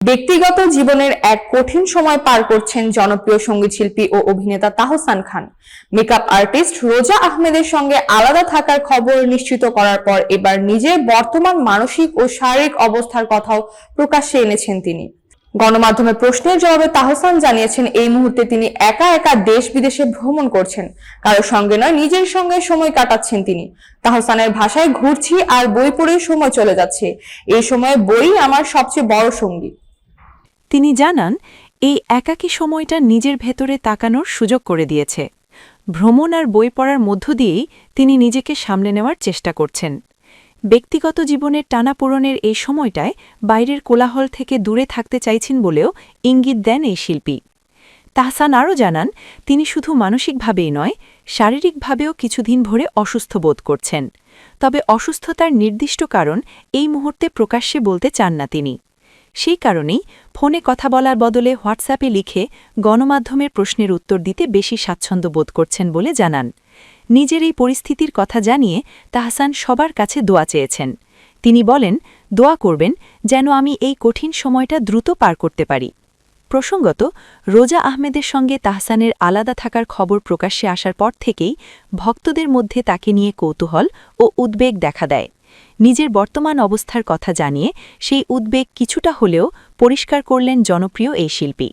ব্যক্তিগত জীবনের এক কঠিন সময় পার করছেন জনপ্রিয় সঙ্গীতশিল্পী ও অভিনেতা তাহসান খান। মেকআপ আর্টিস্ট রোজা আহমেদের সঙ্গে আলাদা থাকার খবর নিশ্চিত করার পর এবার নিজের বর্তমান মানসিক ও শারীরিক অবস্থার কথাও প্রকাশ্যে এনেছেন তিনি। গণমাধ্যমের প্রশ্নের জবাবে তাহসান জানিয়েছেন, এই মুহূর্তে তিনি একা একা দেশ বিদেশে ভ্রমণ করছেন, কারোর সঙ্গে নয়, নিজের সঙ্গে সময় কাটাচ্ছেন তিনি। তাহসানের ভাষায়, ঘুরছি আর বই পড়েই সময় চলে যাচ্ছে। এই সময়ে বই আমার সবচেয়ে বড় সঙ্গী। তিনি জানান, এই একাকী সময়টা নিজের ভেতরে তাকানোর সুযোগ করে দিয়েছে। ভ্রমণ আর বই পড়ার মধ্য দিয়েই তিনি নিজেকে সামলে নেওয়ার চেষ্টা করছেন। ব্যক্তিগত জীবনের টানাপোড়েনের এই সময়টায় বাইরের কোলাহল থেকে দূরে থাকতে চাইছেন বলেও ইঙ্গিত দেন এই শিল্পী। তাহসান আরও জানান, তিনি শুধু মানসিকভাবেই নয়, শারীরিকভাবেও কিছুদিন ধরে অসুস্থ বোধ করছেন। তবে অসুস্থতার নির্দিষ্ট কারণ এই মুহূর্তে প্রকাশ্যে বলতে চান না তিনি। সেই কারণেই ফোনে কথা বলার বদলে হোয়াটসঅ্যাপে লিখে গণমাধ্যমের প্রশ্নের উত্তর দিতে বেশি স্বাচ্ছন্দ্য বোধ করছেন বলে জানান। নিজের এই পরিস্থিতির কথা জানিয়ে তাহসান সবার কাছে দোয়া চেয়েছেন। তিনি বলেন, দোয়া করবেন যেন আমি এই কঠিন সময়টা দ্রুত পার করতে পারি। প্রসঙ্গত, রোজা আহমেদের সঙ্গে তাহসানের আলাদা থাকার খবর প্রকাশ্যে আসার পর থেকেই ভক্তদের মধ্যে তাকে নিয়ে কৌতূহল ও উদ্বেগ দেখা দেয়। নিজের বর্তমান অবস্থার কথা জানিয়ে সেই উদ্বেগ কিছুটা হলেও পরিষ্কার করলেন জনপ্রিয় এই শিল্পী।